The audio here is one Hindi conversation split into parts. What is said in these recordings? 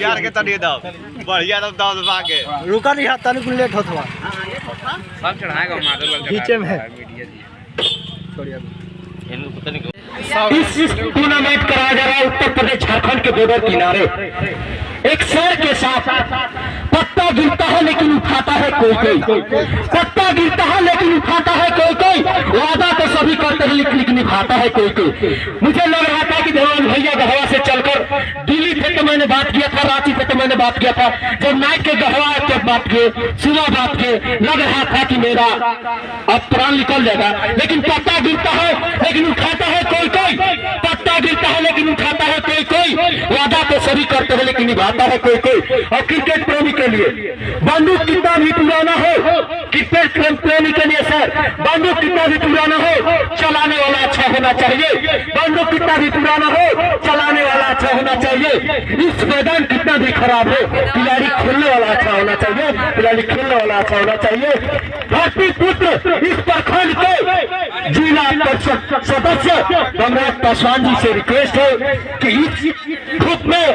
यार के तनी दो बढ़िया तो दो दबा के रुका नहीं हाथ तनी कुछ लेट होत हुआ सब चढ़ाएगा मादल नीचे में इस टूर्नामेंट कराया जा रहा है उत्तर प्रदेश झारखंड के बॉर्डर किनारे। एक शेर के साथ पत्ता गिरता है लेकिन उठाता है कोई कोई, पत्ता गिरता है लेकिन उठाता है कोई कोई, वादा तो सभी करते हैं लेकिन निभाता है कोई कोई। मुझे लग रहा था कि देवान भैया गढ़वा से चलकर दिल्ली पे तो मैंने बात किया था, रांची पे तो मैंने बात किया था, जब नाइट के गढ़वा के बात किए, सुबह बात किए, लग रहा था कि मेरा अब प्राण निकल जाएगा। लेकिन पत्ता गिरता है लेकिन उठाता है कोई कोई, पत्ता गिरता है लेकिन उठाता है कोई कोई, वादा तो सभी करते हैं लेकिन निभाता है कोई कोई। और क्रिकेट प्रेमी के लिए बंदूक कितना भी पुराना हो, क्रिकेट प्रेमी के लिए सर बंदूक कितना भी पुराना हो, चलाने वाला अच्छा होना चाहिए। बंदूक कितना भी पुराना हो, चलाने वाला अच्छा होना चाहिए। इस मैदान कितना भी खराब हो, खिलाड़ी खेलने वाला अच्छा होना चाहिए, खिलाड़ी खेलने वाला अच्छा होना चाहिए। धरती पुत्र इस प्रखंड के जिला परिषद सदस्य कमराज पासवान जी से रिक्वेस्ट है कि इस धूप में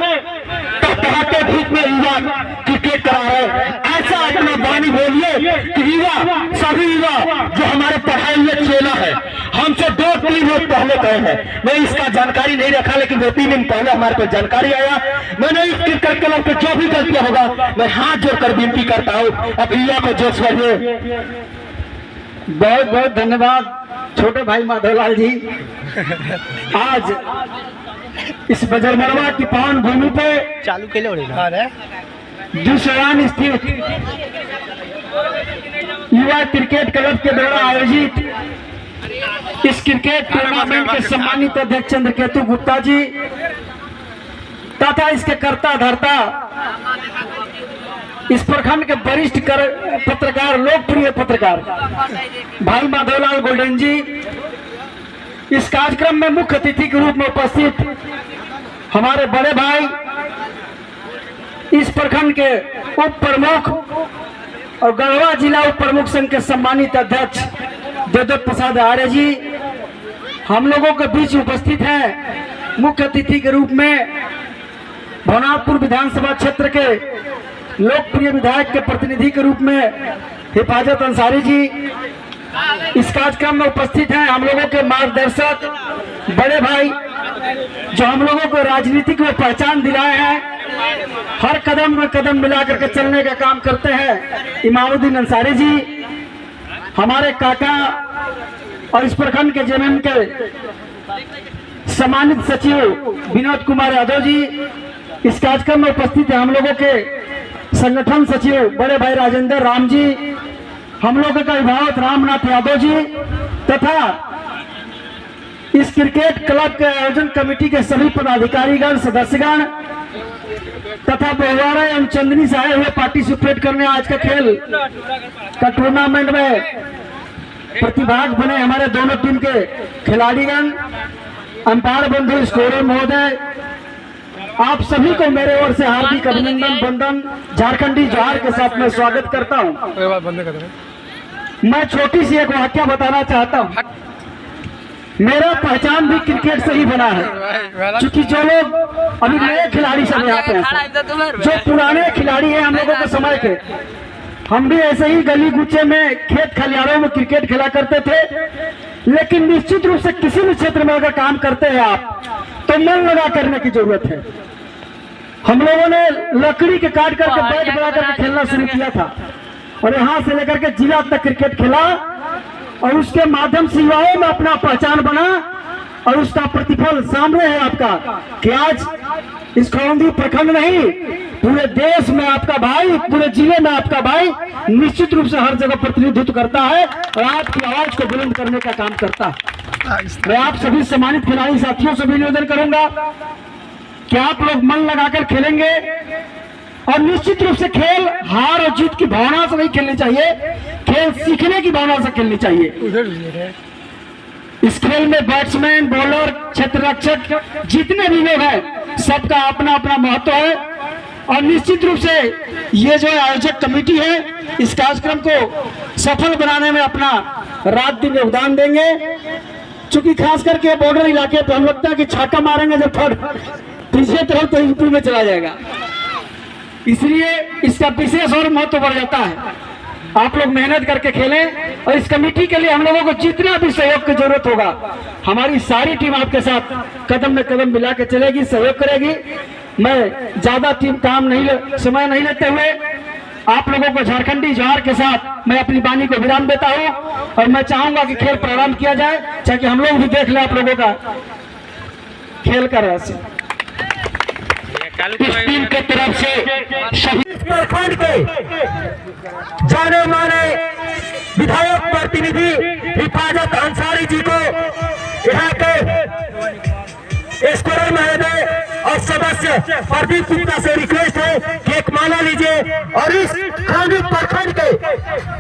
टकराते धूप में युवा क्रिकेट करा रहे, ऐसा अपना वाणी बोलिए कि युवा सभी युवा जो हमारे पढ़ाई में चेला है, हमसे 2-3 रोज पहले गए हैं। मैं इसका जानकारी नहीं रखा लेकिन 2-3 दिन पहले हमारे पास जानकारी आया। मैंने इस क्रिकेट क्लब पे जो भी गलतियां होगा मैं हाथ जोड़कर विनती करता हूँ अब युवा को जोश बढ़िए। बहुत बहुत धन्यवाद छोटे भाई माधवलाल जी। आज इस बजरमरवा की पावन भूमि पे चालू के लिए दूसरान स्थित युवा क्रिकेट क्लब के द्वारा आयोजित इस क्रिकेट टूर्नामेंट के सम्मानित अध्यक्ष चंद्रकेतु गुप्ता जी तथा इसके कर्ता धर्ता इस प्रखंड के वरिष्ठ पत्रकार, लोकप्रिय पत्रकार भाई माधवलाल गोल्डन जी, इस कार्यक्रम में मुख्य अतिथि के रूप में उपस्थित हमारे बड़े भाई इस प्रखंड के उप प्रमुख और गढ़वा जिला उप प्रमुख संघ के सम्मानित अध्यक्ष देवदत्त प्रसाद आर्य जी हम लोगों के बीच उपस्थित हैं। मुख्य अतिथि के रूप में भवनाथपुर विधानसभा क्षेत्र के लोकप्रिय विधायक के प्रतिनिधि के रूप में हिफाजत अंसारी जी इस कार्यक्रम में उपस्थित हैं। हम लोगों के मार्गदर्शक बड़े भाई जो हम लोगों को राजनीतिक में पहचान दिलाए हैं, हर कदम में कदम मिला करके चलने का काम करते हैं, इमामुद्दीन अंसारी जी, हमारे काका और इस प्रखंड के जेएमएम के सम्मानित सचिव विनोद कुमार यादव जी इस कार्यक्रम में उपस्थित है। हम लोगों के संगठन सचिव बड़े भाई राजेंद्र राम जी, हम लोगों का अभिभावक रामनाथ यादव जी तथा इस क्रिकेट क्लब के आयोजन कमेटी के सभी पदाधिकारीगण, सदस्यगण तथा बहुवारा एवं चंदनी से आए हुए पार्टिसिपेट करने आज का खेल का टूर्नामेंट में प्रतिभाग बने हमारे दोनों टीम के खिलाड़ीगण, अंपायर बंधु, स्कोरर महोदय, आप सभी को मेरे ओर से हार्दिक अभिनंदन, वंदन, झारखंडी जोहार के साथ मैं स्वागत करता हूं। मैं छोटी सी एक वाक्य बताना चाहता हूं। मेरा पहचान भी क्रिकेट से ही बना है, क्योंकि जो लोग अभी नए खिलाड़ी सब यहाँ पे जो पुराने खिलाड़ी हैं हम लोगों के समय के, हम भी ऐसे ही गली गुच्चे में खेत खलियानों में क्रिकेट खेला करते थे। लेकिन निश्चित रूप से किसी भी क्षेत्र में अगर काम करते हैं आप तो मन लगा करने की जरूरत है। हम लोगों ने लकड़ी के काट करके बैट बना करके खेलना शुरू किया था और यहाँ से लेकर के जिला तक क्रिकेट खेला और उसके माध्यम से युवाओं में अपना पहचान बना और उसका प्रतिफल सामने है आपका कि आज इस खौंदी प्रखंड नहीं पूरे देश में आपका भाई, पूरे जिले में आपका भाई निश्चित रूप से हर जगह प्रतिनिधित्व करता है और आपकी आवाज को बुलंद करने का काम करता है। मैं आप सभी सम्मानित खिलाड़ी साथियों से भी निवेदन करूंगा कि आप लोग मन लगाकर खेलेंगे और निश्चित रूप से खेल हार और जीत की भावना से नहीं खेलनी चाहिए, खेल सीखने की भावना से खेलनी चाहिए। इस खेल में बैट्समैन, बॉलर, क्षेत्र रक्षक जितने भी लोग हैं सबका अपना अपना महत्व है और निश्चित रूप से ये जो आयोजक कमेटी है इस कार्यक्रम को सफल बनाने में अपना रात दिन योगदान देंगे। चूंकि खास करके बॉर्डर इलाके पे हम लगता है कि छक्का मारेंगे जब थर्ड तीसरे तरफ तो यूपी में चला जाएगा, इसलिए इसका विशेष और महत्व बढ़ जाता है। आप लोग मेहनत करके खेलें और इस कमेटी के लिए हम लोगों को जितना भी सहयोग की जरूरत होगा, हमारी सारी टीम आपके साथ कदम में कदम मिला के चलेगी, सहयोग करेगी। मैं ज्यादा टीम काम समय नहीं लेते हुए आप लोगों को झारखंडी जोहार के साथ मैं अपनी वाणी को विराम देता हूं और मैं चाहूंगा कि खेल प्रारंभ किया जाए, ताकि हम लोग भी देख लें आप लोगों का खेल का रहस्य। इस टीम के तरफ से शहीद प्रखंड के जाने माने विधायक प्रतिनिधि हिफाजत अंसारी जी को यहाँ के स्कोरर महोदय और सदस्य प्रदीप गुप्ता से रिक्वेस्ट है कि एक माला लीजिए और इस खांडू प्रखंड के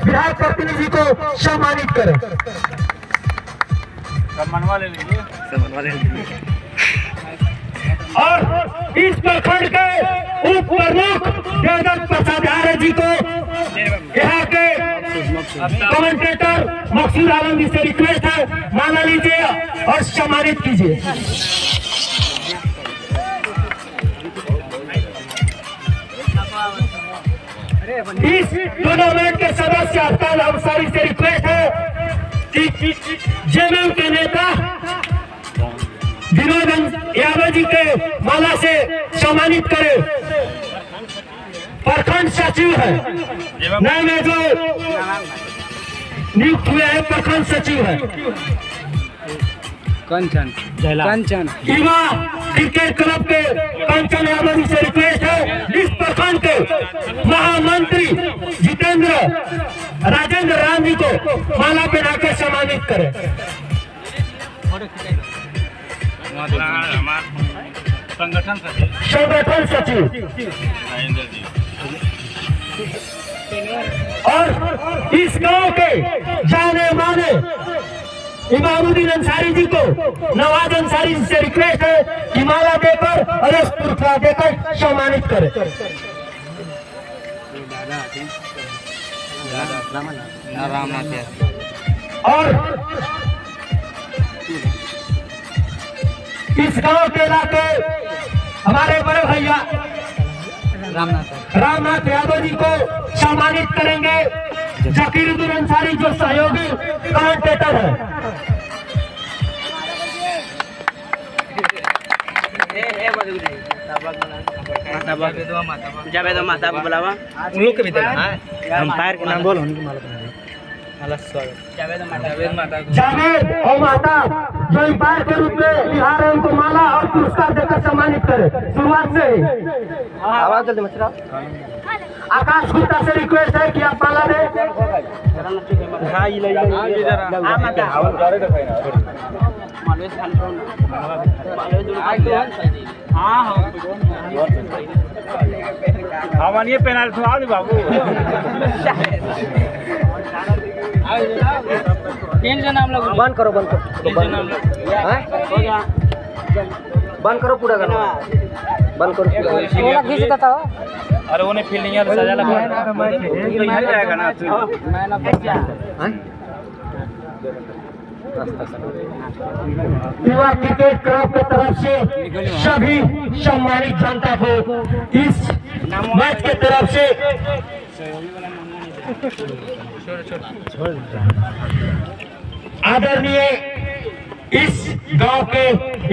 विधायक प्रतिनिधि को सम्मानित करें। और इस प्रखंड के उप प्रमुख देवदत्त प्रसाद आर्य जी को यहाँ के कमेंटेटर मकसूद आलम जी से रिक्वेस्ट है, माला लीजिए और सम्मानित कीजिए। इस टूर्नामेंट के सदस्य अफ्ताब अंसारी से रिक्वेस्ट है कि जेएमएम के नेता विनोद यादव जी के माला से सम्मानित करे। प्रखंड सचिव है नए में जो नियुक्त हुए हैं, प्रखंड सचिव है कंचन युवा क्रिकेट क्लब के कंचन यादव जी से रिक्वेस्ट है इस प्रखंड के महामंत्री जितेंद्र राजेंद्र राम जी को माला पहनाकर सम्मानित करें। संगठन सचिव और इस गांव के जाने माने इमामुद्दीन अंसारी जी को नवाज अंसारी जी से रिक्वेस्ट है कि माला देकर और पुरस्कार देकर सम्मानित करें। और इस गांव के इलाके हमारे बड़े भैया रामनाथ यादव जी को सम्मानित करेंगे, जकीरुद्दीन अंसारी जो सहयोगी कमेंटेटर है। जावेद माता को बुलावा, उन लोग के भी देना है, अंपायर के नाम बोलो, उनकी मालूम है। जावेद और माता जो अंपायर के रूप में बिहार है, उनको माला और पुरस्कार देकर सम्मानित करें। शुरुआत से आवाज जल्दी मत आकाश गुप्ता से रिक्वेस्ट है कि आप माला दें। हमारे पेनाल सुनाओ बाबू। तीन जन हम लोग बंद करो बंद करो पूरा करना बंद करो खींच देता हो। अरे वो नहीं फील्डिंग यार सजा लगा जाएगा ना युवा क्रिकेट क्लब की तरफ से सभी सम्मानित जनता को इस मैच के तरफ से आदरणीय इस गांव के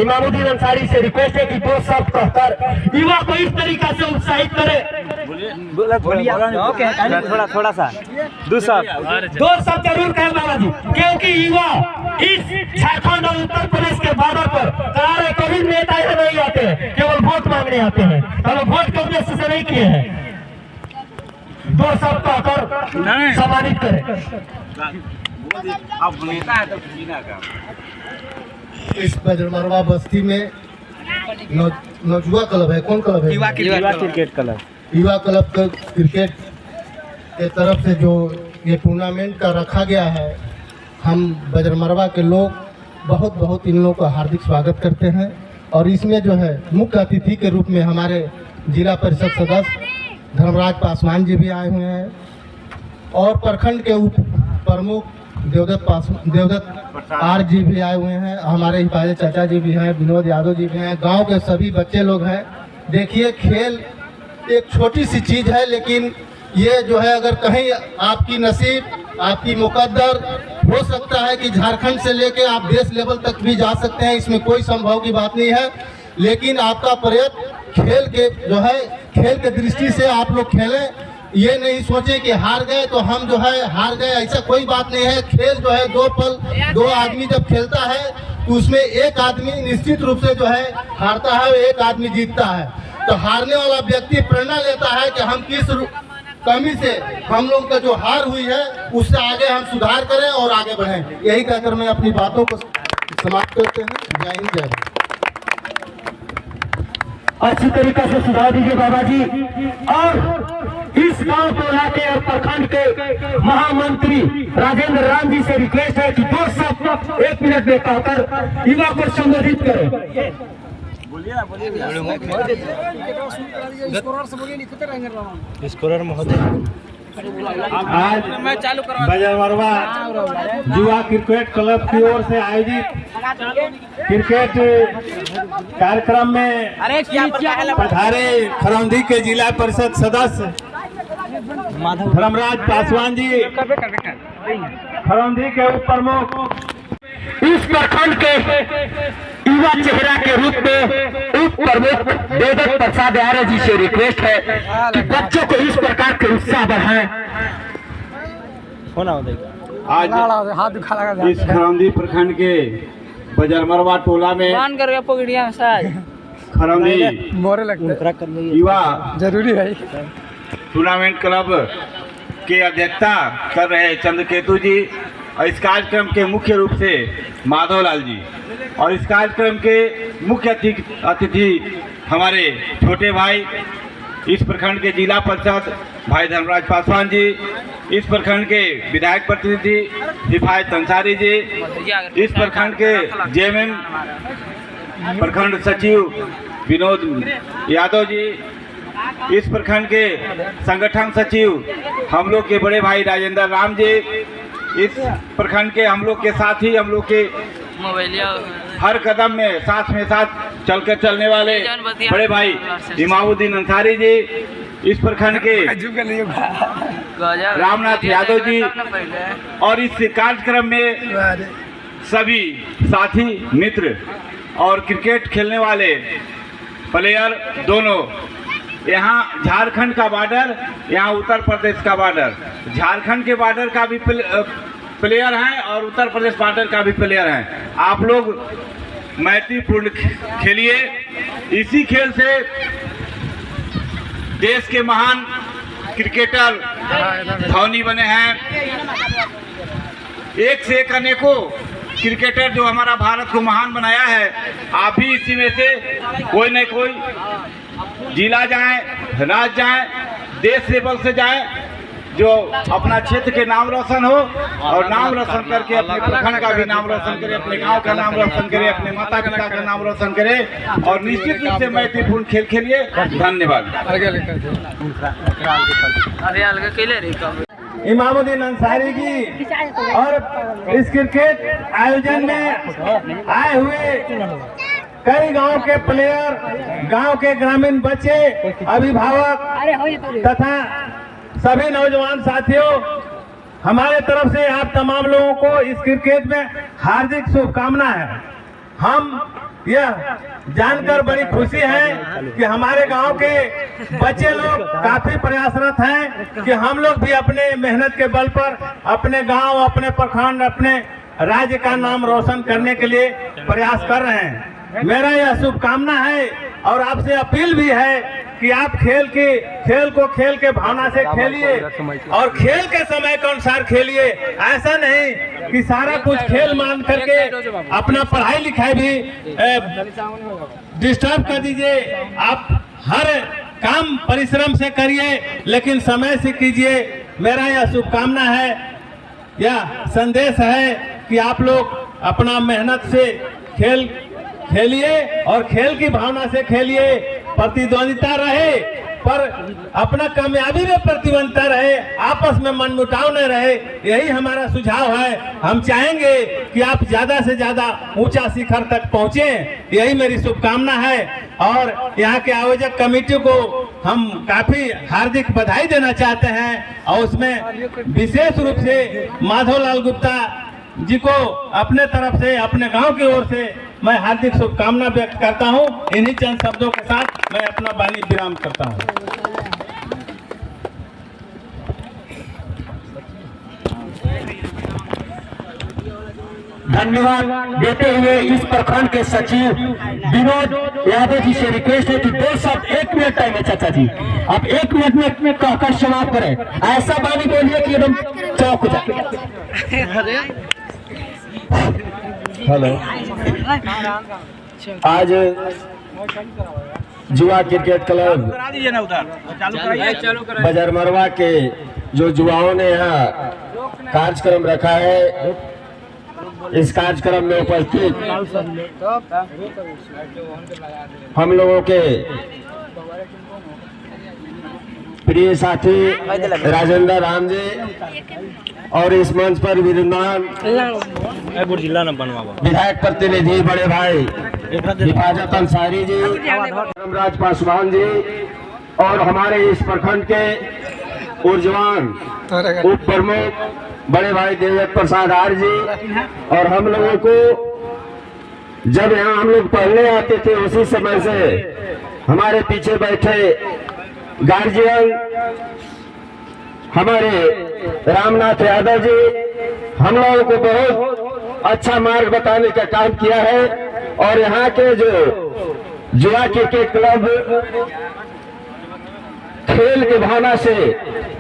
इमामुद्दीन अंसारी से रिक्वेस्ट है कि दो शब्द कहकर युवा को इस तरीका से उत्साहित करे। थोड़ा सा दो शब्द जरूर कहें बाबा जी, क्योंकि युवा इस झारखंड और उत्तर प्रदेश के बॉर्डर पर करारे कभी नेता यहाँ नहीं आते हैं, केवल वोट मांगने आते हैं। हम वोट के उद्देश्य से नहीं किए हैं। दो शब्द कहकर सम्मानित करें। अब नेता है तो जीना का। इस बजरमरवा बस्ती में नौजुआ क्लब है, कौन क्लब है? युवा क्रिकेट क्लब। युवा क्लब का क्रिकेट के तरफ से जो ये टूर्नामेंट का रखा गया है, हम बजरमरवा के लोग बहुत इन लोगों का हार्दिक स्वागत करते हैं। और इसमें जो है मुख्य अतिथि के रूप में हमारे जिला परिषद सदस्य धर्मराज पासवान जी भी आए हुए हैं और प्रखंड के उप प्रमुख देवदत्त आर जी भी आए हुए हैं, हमारे हिफाजत चाचा जी भी हैं, विनोद यादव जी भी हैं, गांव के सभी बच्चे लोग हैं। देखिए, खेल एक छोटी सी चीज़ है, लेकिन ये जो है अगर कहीं आपकी नसीब, आपकी मुकद्दर हो सकता है कि झारखंड से लेके आप देश लेवल तक भी जा सकते हैं, इसमें कोई संभव की बात नहीं है। लेकिन आपका प्रयत्न खेल के जो है, खेल के दृष्टि से आप लोग खेलें, ये नहीं सोचें कि हार गए तो हम जो है हार गए, ऐसा कोई बात नहीं है। खेल जो है दो आदमी जब खेलता है तो उसमें एक आदमी निश्चित रूप से जो है हारता है, एक आदमी जीतता है। तो हारने वाला व्यक्ति प्रेरणा लेता है कि हम किस कमी से हम लोग का जो हार हुई है उससे आगे हम सुधार करें और आगे बढ़ें। यही कहकर मैं अपनी बातों को समाप्त करते हैं। जय हिंद, जय भारत। अच्छी तरीके से सुधार दीजिए बाबा जी। और इस गांव टोला के और प्रखंड के महामंत्री राजेंद्र राम जी से रिक्वेस्ट है कि 2 शब्द 1 मिनट में कहकर युवा को संबोधित करें। स्कोरर महोदय, आज बजरमरवा युवा क्रिकेट क्लब की ओर से आयोजित क्रिकेट कार्यक्रम में पधारे खरौंधी के जिला परिषद सदस्य धर्मराज पासवान जी, खरौंधी के उप प्रमुख, इस प्रखंड के युवा चेहरा के रूप में उप प्रमुख देवदत्त प्रसाद आर्य जी से रिक्वेस्ट है कि बच्चों को इस प्रकार के उत्साह बढ़ाएं। आज इस खरौंधी प्रखंड के बजरमरवा टोला में खरौंधी युवा जरूरी है टूर्नामेंट क्लब के अध्यक्षता कर रहे चंद्रकेतु जी, और इस कार्यक्रम के मुख्य रूप से माधवलाल जी, और इस कार्यक्रम के मुख्य अतिथि हमारे छोटे भाई इस प्रखंड के जिला परिषद भाई धर्मराज पासवान जी, इस प्रखंड के विधायक प्रतिनिधि हिफायत अंसारी जी, इस प्रखंड के जेएमएम प्रखंड सचिव विनोद यादव जी, इस प्रखंड के संगठन सचिव हम लोग के बड़े भाई राजेंद्र राम जी, इस प्रखंड के हम लोग के साथी, हम लोग के हर कदम में साथ चलकर चलने वाले बड़े भाई इमामुद्दीन अंसारी जी, इस प्रखंड के रामनाथ यादव जी, और इस कार्यक्रम में सभी साथी मित्र और क्रिकेट खेलने वाले प्लेयर दोनों, यहाँ झारखंड का बॉर्डर, यहाँ उत्तर प्रदेश का बॉर्डर, झारखंड के बॉर्डर का भी प्लेयर हैं और उत्तर प्रदेश बॉर्डर का भी प्लेयर हैं। आप लोग मैत्रीपूर्ण खेलिए। इसी खेल से देश के महान क्रिकेटर धोनी बने हैं, एक से एक अनेकों क्रिकेटर जो हमारा भारत को महान बनाया है। आप भी इसी में से कोई न कोई जिला जाए, राज्य जाए, देश लेवल से जाए, जो अपना क्षेत्र के नाम रोशन हो और नाम रोशन करके अपने प्रखंड का भी नाम रोशन करे, अपने गांव का नाम रोशन करे, अपने माता पिता का नाम रोशन करे, और निश्चित रूप से मैत्रीपूर्ण खेल खेलिए। धन्यवाद। इमामुद्दीन अंसारी जी और इस क्रिकेट आयोजन में आए हुए कई गांव के प्लेयर, गांव के ग्रामीण बच्चे, अभिभावक तथा सभी नौजवान साथियों, हमारे तरफ से आप तमाम लोगों को इस क्रिकेट में हार्दिक शुभकामना है। हम यह जानकर बड़ी खुशी है कि हमारे गांव के बच्चे लोग काफी प्रयासरत हैं कि हम लोग भी अपने मेहनत के बल पर अपने गांव, अपने प्रखंड, अपने राज्य का नाम रोशन करने के लिए प्रयास कर रहे हैं। मेरा यह शुभकामना है और आपसे अपील भी है कि आप खेल को खेल के भावना से खेलिए और खेल के समय के अनुसार खेलिए। ऐसा नहीं कि सारा कुछ खेल मान करके अपना पढ़ाई लिखाई भी डिस्टर्ब कर दीजिए। आप हर काम परिश्रम से करिए, लेकिन समय से कीजिए। मेरा यह शुभकामना है, यह संदेश है कि आप लोग अपना मेहनत से खेलिए और खेल की भावना से खेलिए। प्रतिद्वंदिता रहे पर अपना कामयाबी में प्रतिबद्धता रहे, आपस में मनमुटाव न रहे, यही हमारा सुझाव है। हम चाहेंगे कि आप ज्यादा से ज्यादा ऊंचा शिखर तक पहुंचे, यही मेरी शुभकामना है। और यहाँ के आयोजक कमेटी को हम काफी हार्दिक बधाई देना चाहते हैं और उसमें विशेष रूप से माधवलाल गुप्ता जी को अपने तरफ से, अपने गांव की ओर से मैं हार्दिक शुभकामना व्यक्त करता हूं। इन्हीं चंद शब्दों के साथ मैं अपना वाणी विराम करता हूं। धन्यवाद देते हुए इस प्रखंड के सचिव विनोद यादव जी से रिक्वेस्ट है कि 2 शब्द 1 मिनट टाइम है चाचा जी, आप 1 मिनट में कहकर समाप्त करें। ऐसा बानी बोलिए कि एकदम चौक हो जाए। हेलो, आज जुआ क्रिकेट क्लब बजरमरवा के जो जुआओं ने यहाँ कार्यक्रम रखा है, इस कार्यक्रम में उपस्थित हम लोगों के प्रिय साथी राजेंद्र राम जी और इस मंच पर विद्यमान विधायक प्रतिनिधि बड़े भाई हिफाजत अंसारी जी, धर्मराज पासवान जी और हमारे इस प्रखंड के ऊर्जवान उप प्रमुख बड़े भाई देवदत्त प्रसाद आर जी, और हम लोगों को जब यहाँ हम लोग पढ़ने आते थे उसी समय से हमारे पीछे बैठे गार्जियन हमारे रामनाथ यादव जी हम लोगों को बहुत अच्छा मार्ग बताने का काम किया है। और यहाँ के जो जुआ क्रिकेट क्लब खेल की भावना से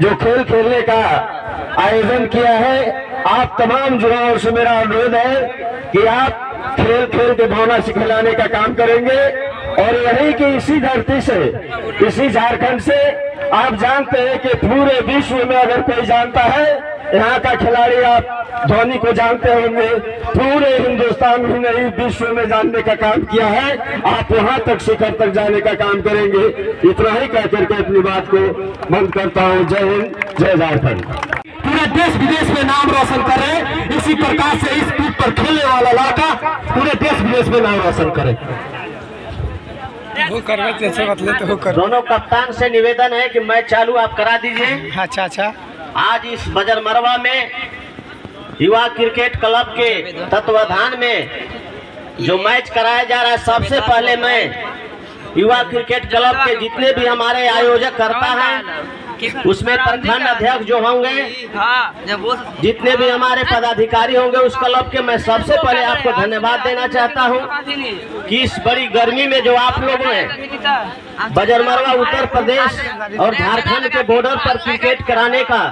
जो खेल खेलने का आयोजन किया है, आप तमाम जुआओं से मेरा अनुरोध है कि आप खेल खेल की भावना से खिलाने का काम करेंगे। और यही कि इसी धरती से, इसी झारखंड से आप जानते हैं कि पूरे विश्व में अगर कोई जानता है, यहाँ का खिलाड़ी आप धोनी को जानते होंगे, पूरे हिंदुस्तान में नहीं विश्व में जानने का काम किया है। आप वहाँ तक शिखर तक जाने का काम करेंगे। इतना ही कह करके अपनी बात को बंद करता हूँ। जय हिंद, जय झारखंड। पूरे देश विदेश में नाम रोशन कर रहे हैं। इसी प्रकार से इस पीठ पर खेलने वाला लड़का पूरे देश विदेश में नाम रोशन करे। दोनों कप्तान से निवेदन है कि मैच चालू आप करा दीजिए। अच्छा। आज इस बजरमरवा में युवा क्रिकेट क्लब के तत्वाधान में जो मैच कराया जा रहा है, सबसे पहले मैं युवा क्रिकेट क्लब के जितने भी हमारे आयोजक करता है, उसमें प्रखंड अध्यक्ष जो होंगे, जितने भी हमारे पदाधिकारी होंगे उस क्लब के, मैं सबसे पहले आपको धन्यवाद देना चाहता हूं कि इस बड़ी गर्मी में जो आप लोगों ने बजरमरवा उत्तर प्रदेश और झारखंड के बॉर्डर पर क्रिकेट कराने का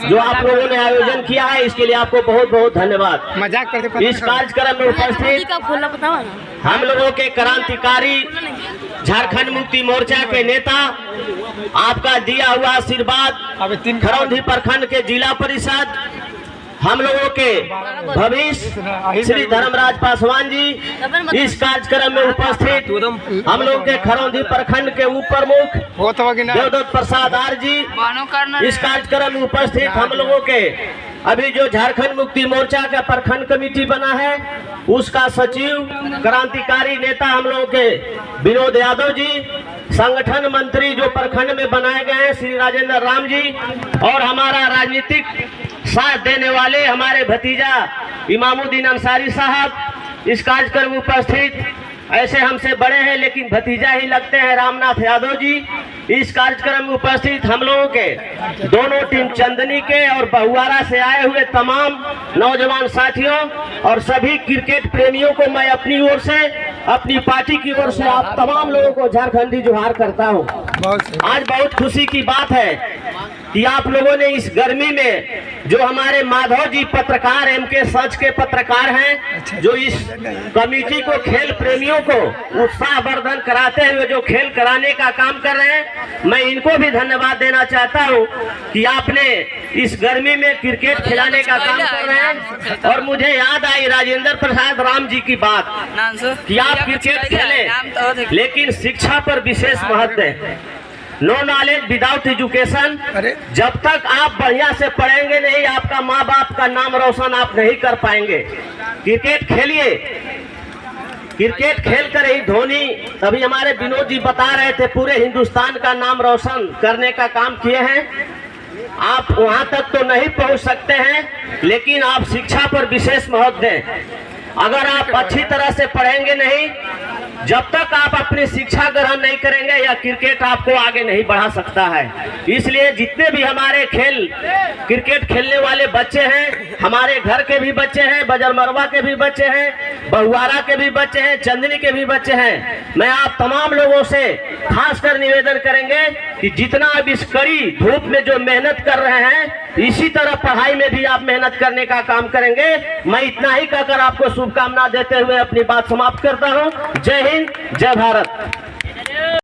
जो आप लोगों ने आयोजन किया है, इसके लिए आपको बहुत बहुत धन्यवाद। इस कार्यक्रम में उपस्थित हम लोगों के क्रांतिकारी झारखंड मुक्ति मोर्चा के नेता, आपका दिया हुआ आशीर्वाद खरौंधी प्रखंड के जिला परिषद, हम लोगों के भविष्य श्री धर्मराज पासवान जी, इस कार्यक्रम में उपस्थित हम लोग के खरौंधी प्रखंड के उप प्रमुख देवदत्त प्रसाद आर जी, इस कार्यक्रम में उपस्थित हम लोगों के अभी जो झारखंड मुक्ति मोर्चा का प्रखंड कमेटी बना है उसका सचिव क्रांतिकारी नेता हम लोगों के विनोद यादव जी, संगठन मंत्री जो प्रखंड में बनाए गए हैं श्री राजेंद्र राम जी, और हमारा राजनीतिक साथ देने वाले हमारे भतीजा इमामुद्दीन अंसारी साहब, इस कार्यक्रम में उपस्थित ऐसे हमसे बड़े हैं लेकिन भतीजा ही लगते हैं रामनाथ यादव जी, इस कार्यक्रम में उपस्थित हम लोगों के दोनों टीम चंदनी के और बहुआरा से आए हुए तमाम नौजवान साथियों और सभी क्रिकेट प्रेमियों को मैं अपनी ओर से, अपनी पार्टी की ओर से आप तमाम लोगों को झारखंडी जोहार करता हूं। आज बहुत खुशी की बात है कि आप लोगों ने इस गर्मी में जो हमारे माधव जी पत्रकार एमके सच के पत्रकार हैं, जो इस कमेटी को, खेल प्रेमियों को उत्साहवर्धन कराते हुए जो खेल कराने का काम कर रहे हैं, मैं इनको भी धन्यवाद देना चाहता हूं कि आपने इस गर्मी में क्रिकेट खिलाने का काम कर रहे हैं। और मुझे याद आई राजेंद्र प्रसाद राम जी की बात कि आप क्रिकेट खेलें लेकिन शिक्षा पर विशेष महत्व दें। No knowledge without education. जब तक आप बढ़िया से पढ़ेंगे नहीं, आपका माँ बाप का नाम रोशन आप नहीं कर पाएंगे। क्रिकेट खेलिए, क्रिकेट खेल कर ही धोनी, अभी हमारे विनोद जी बता रहे थे, पूरे हिंदुस्तान का नाम रोशन करने का काम किए हैं। आप वहां तक तो नहीं पहुंच सकते हैं, लेकिन आप शिक्षा पर विशेष महत्व दें। अगर आप अच्छी तरह से पढ़ेंगे नहीं, जब तक आप अपनी शिक्षा ग्रहण नहीं करेंगे, या क्रिकेट आपको आगे नहीं बढ़ा सकता है। इसलिए जितने भी हमारे क्रिकेट खेलने वाले बच्चे हैं, हमारे घर के भी बच्चे हैं, बजरमरवा के भी बच्चे हैं, बहुआरा के भी बच्चे हैं, चंदनी के भी बच्चे हैं, मैं आप तमाम लोगों से खासकर निवेदन करेंगे कि जितना अब इस कड़ी धूप में जो मेहनत कर रहे हैं, इसी तरह पढ़ाई में भी आप मेहनत करने का काम करेंगे। मैं इतना ही कहकर आपको शुभकामना देते हुए अपनी बात समाप्त करता हूं। जय हिंद, जय भारत।